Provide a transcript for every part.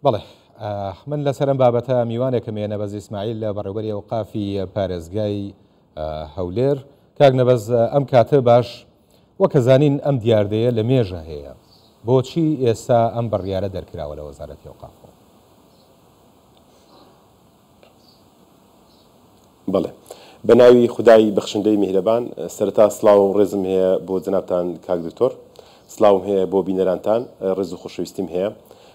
بەڵێ من لە سەرم بابەتە میوانێکم هێنە بەز ئیسماعیل لە بەڕێوەبەری ئەوقافی پارێزگای هەولێر کاک نەبەز ئەم کاتە باش وەکە زانین ئەم دیاردەیە لە مێژە هەیە بۆچی ئێستا ئەم بڕیارە دەرکراوە لە وەزارەتی ئەوقافەوە؟ بەڵێ بەناوی خودای بەخشندەی میهرەبان سەرەتا سڵاو و ڕێزم هەیە بۆ جەنابتان کاک دکتۆر، سڵاوم هەیە بۆ بینەرانتان، ڕێز و خۆشەویستیم هەیە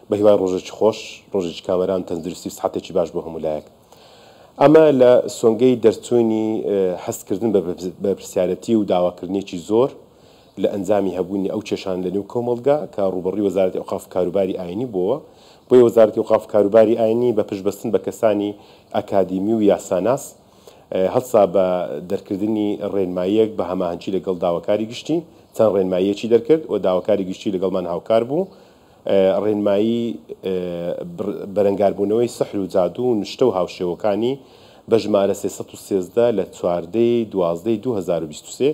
بە هیوای ڕۆژێکی خۆش، ڕۆژێکی کامەران، تەندروستی و سەحەتێکی باش بۆ هەموو لایەک. ئەمە لە سۆنگەی دەرچوونی حەزکردن بە پرسیارەتی و داواکردنێکی زۆر لە ئەنجامی هەبوونی ئەو کێشان لە نێو کۆمەڵگا کە ڕوبەڕووی وەزارەتی ئەوقاف کاروباری ئاینی بووە، بۆیە وەزارەتی ئەوقاف کاروباری ئاینی بە پشتبەستن بە کەسانی ئەکادیمی و یاساناس هەڵسا بە دەرکردنی ڕێنماییەک بە هەماهەنگی لەگەڵ داواکاری گشتی چەند ڕێنماییەکی دەرکرد و داواکاری گشتی لەگەڵمان هاوکار بوو. ڕێنمایی بەرەنگاربوونەوەی سەحر و جادو و نیشتە و هاوشێوەکانی بە ژمارە 313 لە 4/12/2023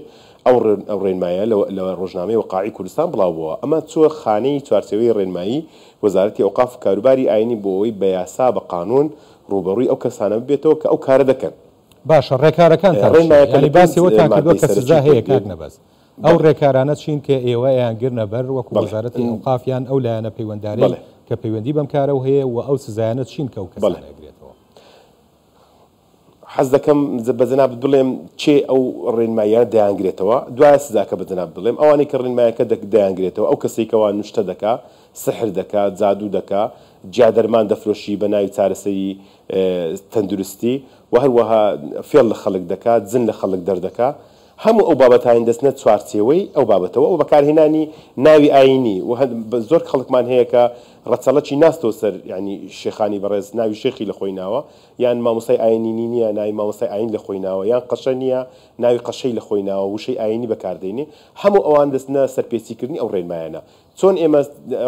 ئەو ڕێنمایە لە ڕۆژنامەی وەقاعی کوردستان بڵاو بووە. ئەمە چووە خانەی چوارچێوەی ڕێنمایی وەزارەتی ئەوقاف کاروباری ئاینی بۆ ئەوەی بە یاسا بە قانون ڕوبەڕووی ئەو کەسانە ببێتەوە کە ئەو کارە دەکەن. باشە ڕێکارەکان ڕێنمایەکانی باسیەوە تا کردووە کە سزا هەیە کاک نەبەز. ئەو ڕێکارانە چین کە ئێوە یانگرنە بەر وەکو وەزارەتی ئەوقافیان ئەو لایەنە پەیوەندداری کە پەیوەندی بەم کارە هەیە و ئەو سزایانە چین کە ئەو کەسانە ئەگرێتەوە. حەز دەکەم بە جەنابت بڵێم چێ ئەو ڕێنماییە دەیانگرێتەوە، دوایە سزاکە بە جەناب بڵێم ئەوانەی کە ڕێنمایەکە دەیانگرێتەوە ئەو کەسێکەوە نوشتە دەکا، سحر دەکا، جادوو دەکا، جیادەرمان دەفرۆشی بە ناوی چارەسەری تەندروستی و هەروەها فێڵ لە خەڵک دەکات، جن لە خەڵک دەردەکا، هەموو ئەو بابەتان دەستنە چوارچێوەی ئەو بابەتەوە و بەکارهێنانی ناوی ئاینی و زۆر خەڵکمان هەیە کە ڕەچەڵەکی ناستەوە سەر ینی شێخانی بەڕێز ناوی شێخی لە خۆی ناوە، یان مامۆستای ئاینی نییە ناوی مامۆستای ئاین لە خۆی ناوە، یان قەشە نییە ناوی قەشەی لە خۆی ناوە، وشەی ئاینی بەکاردێنێ، هەموو ئەوان دەستنە سەرپێچیکردنی ئەو ڕێنمایانە. چۆن ئێمە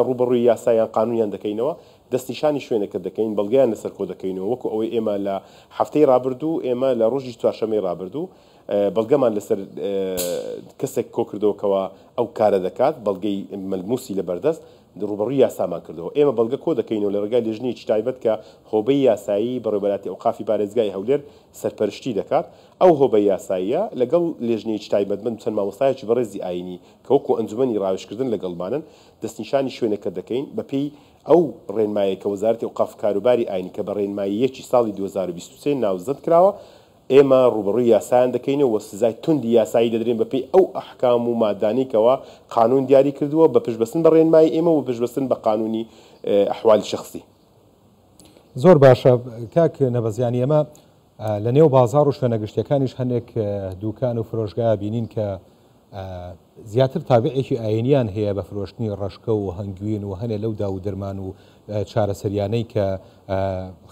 ڕوبەڕووی یاسایان قانونیان دەکەینەوە، دەستنیشانی شوێنەکە دەکەین، بەڵگەیان لەسەر کۆ دەکەینەوە، وەکو ئەوەی ئێمە لە هەفتەی ڕابردوو ئێمە لە ڕۆژی چوارشەمەی ڕابردوو بەڵگەمان لەسەر کەسێک کۆ کردەوەکەوە ئەو کارە دەکات، بەڵگەی مەلموسی لە بەردەست ڕوبەڕووی یاسامان کردەوە. ئێمە بەڵگە کۆ دەکەینەوە لە ڕێگای لێژنەیەکی تایبەت کە هۆبەی یاسایی بەڕێوەبەراتی ئەوقافی پارێزگای هەولێر سەرپەرشتی دەکات. ئەو هۆبەی یاساییە لەگەڵ لێژنەیەکی تایبەتمەند چەند مامۆستایەکی بەڕێزی ئاینی کە وەکو ئەنجومەنی ڕاوێژکردن لەگەڵمانن دەستنیشانی شوێنەکە دەکەین بەپێی ئەو ڕێنمایە کە وەزارەتی ئەوقاف کاروباری ئاینی کە بە ڕێنماییەکی ساڵی 2023 ناوزەند کراوە، ئێمە ڕوبەڕووی یاسایان دەکەینەوە و سزای توندی یاسایی دەدرێن بەپێی ئەو ئەحکام و مادانێکەوە قانون دیاری کردووە بە پشتبەستن بە ڕێنمایی ئێمە و پشتبەستن بە قانونی ئەحوالی شەخسی. زۆر باشە کاک نەبەزیانی، ئێمە لە نێو بازاڕ و شوێنە گشتیەکانیش هەندێک دوکان و فرۆشگا بینین کە زیاتر تابعێکی ئاینیان هەیە بە فرۆشتنی ڕەشکە و هەنگوین و هەنێ لەو دا و دەرمان و چارەسەریانەی کە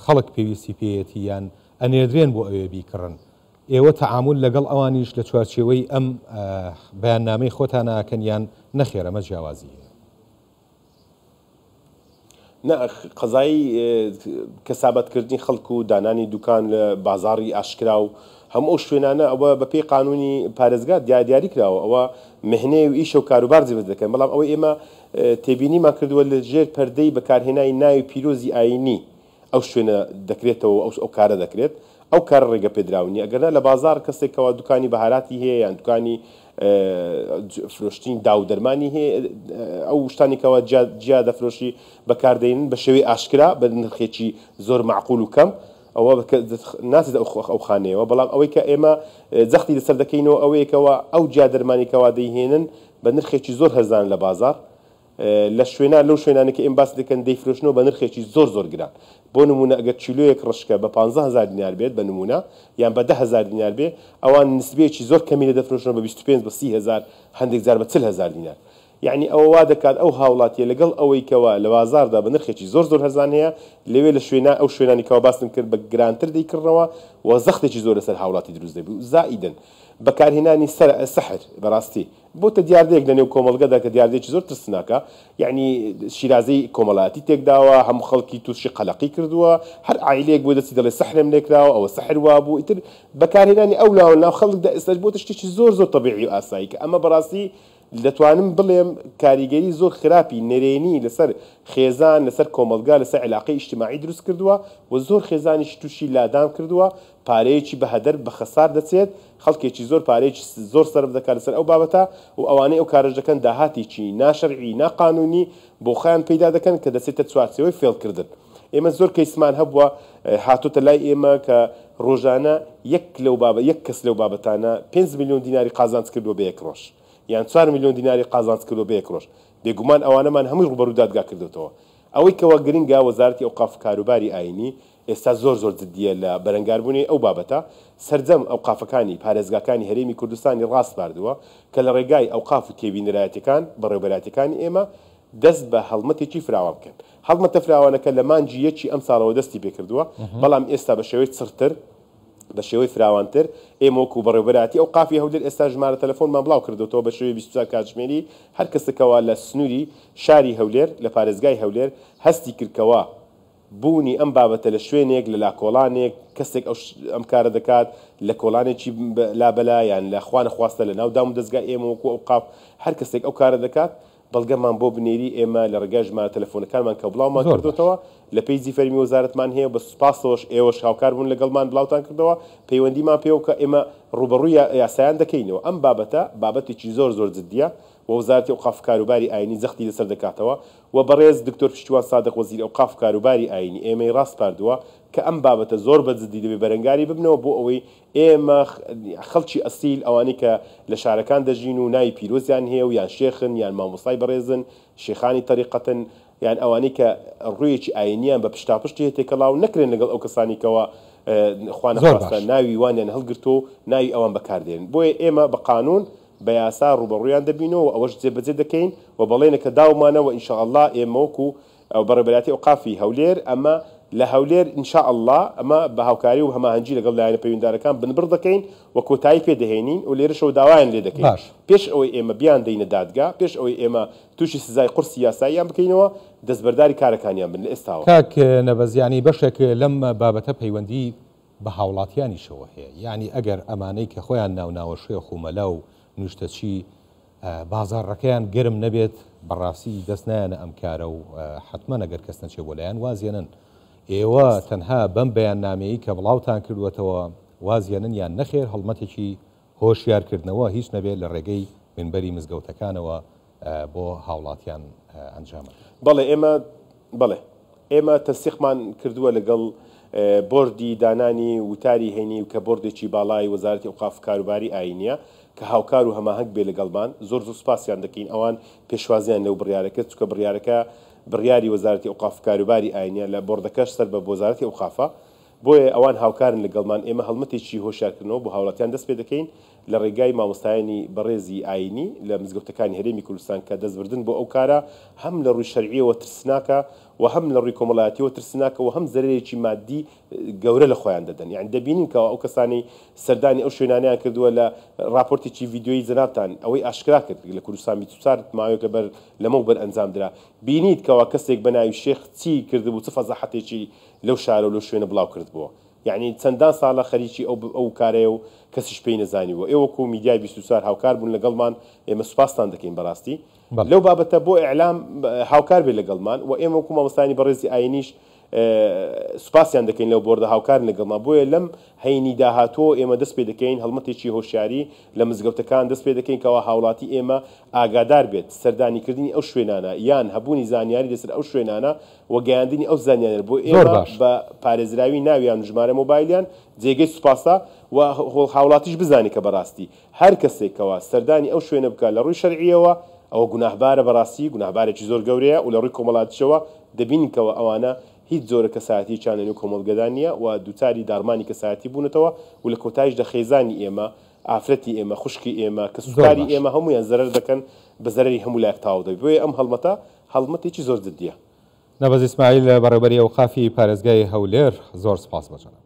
خەڵک پێویستی پێیەتی یان ئەنێدرێن بۆ ئەوێ بیکڕن. ئێوە تەعامل لەگەڵ ئەوانیش لە چوارچێوەی ئەم بەیاننامەی خۆتان ناکەن یان نەخێر ئەمە جیاوازی هەیە؟ قەزایی کەسابەتکردنی خەڵک و دانانی دوکان لە بازاڕی ئاشکرا و هەموو ئەو شوێنانە ئەوە بەپێی قانونی پارێزگا دیاری کراوە، ئەوە مهنەیە و ئیشە و کاروبار جێبەجێ دەکەن. بەڵام ئەوەی ئێمە تێبینیمان کردووە لە ژێر پەردەی بەکارهێنانی ناوی پیرۆزی ئاینی ئەو شوێنە دەکرێتەوە، ئەو کارە دەکرێت، ئەو کارە ڕێگە پێدراونی. ئەگەرنا لە بازار کەسێکەوە دوکانی بەهاراتی هەیە یان دوکانی فرۆشتنی دا و دەرمانی هەیە، ئەو شتانێکەوە جیا دەفرۆشی بەکاردێنن بە شێوەی ئاشکرا بە نرخێکی زۆر معقول و کەم، ئەوە ناچێت ئەو خانەیەوە. بەڵام ئەوەی کە ئێمە جەختی لەسەر دەکەینەوە ئەوەیەکەوە ئەو جیا دەرمانێکەوە دەیهێنن بە نرخێکی زۆر هەرزان لە بازار لە شوێنان لەو شوێنانە کە ئێمە باس دەکەن دەیفرۆشنەوە بە نرخێکی زۆر گران. بۆ نمونە ئەگەر چیلۆیەک ڕشکە بە 15,000 دینار بێت بە نمونە یان بە 10,000 دینار بێ، ئەوان نسبەیەکی زۆر کەمی لە دەفرۆشنەوە بە 25 بە 30,000 هەندێک جار بە 40,000 دینار. یعنی ئەوە وا دەکات ئەو هاوڵاتیە لەگەڵ ئەوەی کەوە لە بازاردا بە نرخێکی زۆر هەرزان هەیە لەوێ لە شوێنە ئەو شوێنانی کەەوە باسم کرد بە گرانتر دەیکردنەوە و زەختێکی زۆر لەسەر هاوڵاتی دروست دەبوو. زائیدن بەکارهێنانی سەحر بەڕاستی بۆتە دیاردەیەک لە نێو کۆمەڵگەدا کە دیاردەیەکی زۆر ترسناکە، یعنی شیرازەی کۆمەڵاتی تێکداوە، هەموو خەڵکی تووشی قەلەقی کردووە، هەر عایلەیەک بۆ دەستی دەڵێ سەحرم لێکراوە ئەوە سەحر وابوو. ئیتر بەکارهێنانی ئەو لاوە ناو خەڵک ئێستا بۆتە شتێکی زۆر تەبیعی و ئاسایی کە ئەمە بەڕاستی دەتوانم بڵێم کاریگەری زۆر خراپی نەرێنی لەسەر خێزان لەسەر کۆمەلگا لەسەر علاقەی ئیجتیماعی دروست کردووە و زۆر خێزانیش تووشی لادام کردووە پارەیەکی بەهەدەر بە خەسار دەچێت خەڵکێکی زۆر پارەیەکی زۆر سەرف دەکات لەسەر ئەو بابەتە و ئەوانەی ئەو کارەش دەکەن داهاتێکی ناشەرعی ناقانونی بۆ خۆیان پەیدا دەکەن کە دەچێتە چوارچێوەی فێڵکردن. ئێمە زۆر کەیسمان هەبووە هاتوتە لای ئێمە کە ڕۆژانە یەک کەس لەو بابەتانە 5 میلیۆن دیناری قازانج کردووە بە یەک ڕۆژ یان 4 میلیۆن دیناری قازانج کردووە بە یەک ڕۆژ بێگومان ئەوانەمان هەمووی ڕوبەر و دادگا کردوتەوە. ئەوەی کەوە گرنگە وەزارەتی ئەوقاف کاروباری ئاینی ئێستا زۆر جددیە لە بەرەنگاربوونی ئەو بابەتە سەرجەم ئەوقافەکانی پارێزگاکانی هەرێمی کوردستانی ڕاست باردووە کە لە ڕێگای ئەوقاف و تێبینرایەتەکان بەڕێوەبەراتەکانی ئێمە دەست بە هەڵمەتێکی فراوان بکەن. هەڵمەتە فراوانەکە لە مانجی یەکی ئەم ساڵەوە دەستی پێکردووە بەڵام ئێستا بە شێوەی چرتر بە شێوەی فراوانتر ئێمە وەکو بەڕێوەبەراتی ئەوقافی هەولێر ئێستا ژمارە تەلەفۆنمان بڵاو کردوتەوە بە شێوەی 24 کاتژمێری هەر کەسێکەوە لە سنووری شاری هەولێر لە پارێزگای هەولێر هەستی کردکەوە بوونی ئەم بابەتە لە شوێنێک لە لاکۆڵانێک کەسێک ئەم کارە دەکات لە کۆڵانێکی لابەلا یان لە خوانە خواستە لە ناودام دەستگای ئێمە وەکو ئەوقاف هەر کەسێک ئەو کارە دەکات بەڵگەمان بۆ بنێری ئێمە لە ڕێگای ژمارە تەلەفۆنەکانمان کە بڵاومان کردوتەوە لە پیجی فەرمی وەزارەتمان هەیە بە سوپاسەوەش ئێوەش هاوکار بوون لەگەڵمان بڵاوتان کردەوە پەیوەندیمان پێوە کە ئێمە ڕوبەڕووی یاسایان دەکەینەوە. ئەم بابەتە بابەتێکی زۆر جددیە و وەزارەتی ئەوقاف کاروباری ئاینی زەختی لەسەر دەکاتەوە و بەڕێز دکتۆر پشتیوان سادق وەزیری ئەوقاف کاروباری ئاینی ئێمەی ڕاست پاردووە کە ئەم بابەتە زۆر بەجددی دەبێ بەرەنگاری ببنەوە بۆ ئەوەی ئێمە خەڵکی ئەسیل ئەوانەی کە لە شارەکان دەژین و ناوی پیرۆزیان هەیە و یان شێخن یان مامۆستای بەڕێزن شێخانی تەریقەتن یان ئەوانەی کە ڕوویەکی ئاینیان بە پشتاپشتی تێکەڵاو نەکرێن لەگەڵ ئەو کەسانی کەەوە خوانەخواستە ناوی وانیان هەڵگرتو ناوی ئەوان بەکاردێن بۆیە ئێمە بە قانون بە یاسا ڕوبەڕوویان دەبینەوە ئەوەش جێبەجێ دەکەین و بەڵێنە کە داومانەوە ئینشاءالله ئێمە وەکو بەڕێوەبەراتی ئەوقافی هەولێر ئەمە لە هەولێر ئینشاءالله ئەمە بە هاوکاری و هەماهەنگی لەگەڵ لایەنە پەیوەنددارەکان بنبڕ دەکەین و کۆتایی پێدەهێنین و لێرەشەوە داوایان لێ دەکەین پێش ئەوەی ئێمە بیان دەینە دادگا پێش ئەوەی ئێمە تووشی سزای قورسی یاساییان بکەینەوە دەستبەرداری کارەکانیان بن لە ئێستاوە. کاک نەبەزیانی بەشێک لەم بابەتە پەیوەندی بە هاوڵاتیانیشەوە هەیە یعنی ئەگەر ئەمانەی کە خۆیان ناوناوەشوێ خومەلە و نیشتەچی بازاڕەکەیان گرم نەبێت بەڕاستی دەست نایەنە ئەم کارە و حتممە ئەگەر کەس نەچێ بۆ لایەن وازیێنن ئێوە تەنها بەم بەیان نامەیە کە بڵاوتان کردوەتەوە وازیێنن یان نەخێر هەڵمەتێکی هۆشیارکردنەوە هیچ نەبێت لە ڕێگەی منبەری مزگەوتەکانەوە بۆ هاوڵاتیان ئەنجامە. بەڵێ ئێمە تەسیقمان کردووە لەگەڵ بۆردی دانانی وتاری هێنی و کە بۆردێکی باڵای وەزارەتی ئەوقاف کاروباری ئاینیە کە هاوکار و هەماهەنگ بێ لەگەڵمان زۆر سوپاسیان دەکەین ئەوان پێشوازیان لەو بڕیارەکە چکە بڕیارەکە بڕیاری وەزارەتی ئەوقاف کاروباری ئاینیە لە بۆردەکەش سەر بە وەزارەتی ئەوقافە بۆیە ئەوان هاوکارن لەگەڵمان ئێمە هەڵمەتێکی هۆشیارکردنەوە بۆ هاوڵاتیان دەست پێ دەکەین لە ڕێگای مامۆستایانی بەڕێزی ئاینی لە مزگەوتەکانی هەرێمی کوردستان کە دەستبردن بۆ ئەو کارە هەم لە ڕووی شەرعیەوە ترسناکە و هەم لە ڕووی کۆمەڵایەتیەوە ترسناکە و هەم زەرێکی مادی گەورە لە خۆیان دەدەن یعنی دەبینین کە ئەو کەسانی سەردانی ئەو شوێنانیان کردووە لە راپۆرتێکی ڤیدیۆیی جەنابتان ئەوەی ئاشکرا کرد لە کوردستان 24 ماوەیەک لەبەر لەمەوبەر ئەنجام درا بینیت کەەوە کەسێک بە ناوی شێخ چی کردبوو چ فەزاحەتێکی لەو شارە و لەو شوێنە بڵاو کردبووە یعنی چەندان ساڵە خەریکی ئەو کارەیە و کەسیش پێی نەزانیوە ئێوەکو میدیای 24 هاوکار بوون لەگەڵمان ئێمە سوپاسان دەکەین بەڕاستی لەو بابەتە بۆ ئیعلام هاوکار بێ لەگەڵمان و ئێمە وەکو مامۆستایانی بەڕێزی ئاینیش سوپاسیان دەکەین لەو بۆردە هاوکار لەگەڵمان بۆیە لەم هەینی داهاتوە ئێمە دەست پێ دەکەین هەڵمەتێکی هۆشیاری لە مزگەوتەکان دەست پێ دەکەین کەەوە هاوڵاتی ئێمە ئاگادار بێت سەردانیکردنی ئەو شوێنانە یان هەبوونی زانیاری لەسەر ئەو شوێنانە و گەیاندنی ئەو زانیانە بۆ ئێمە بە پارێزراوی ناویان و ژمارە مۆبایلیان جێگەی سوپاسە و هاوڵاتیش بزانێت کە بەڕاستی هەر کەسێکەوە سەردانی ئەو شوێنە بکات لە ڕووی شەرعیەوە ئەوە گوناهبارە بەڕاستی گوناهبارێکی زۆر گەورەیە و لە ڕووی کۆمەڵاتیشەوە دەبینین کەەوە ئەوانە هیچ زۆرە کەسایەتی چانەنی و کۆمەڵگەدان نیە و دووچاری دارمانی کەسایەتی بوونەتەوە و لە کۆتاییشدا خێزانی ئێمە ئافرەتی ئێمە خوشکی ئێمە کە سوکاری ئێمە هەمویان زەرەر دەکەن بە زەرەری هەموو لایەک تاو دەبێت بۆیە ئەم هەڵمەتێکی زۆر جددیە. نەبەز ئیسماعیل بەڕێوەبەری ئەوقافی پارێزگای هەولێر زۆر سپاس بەجەناب.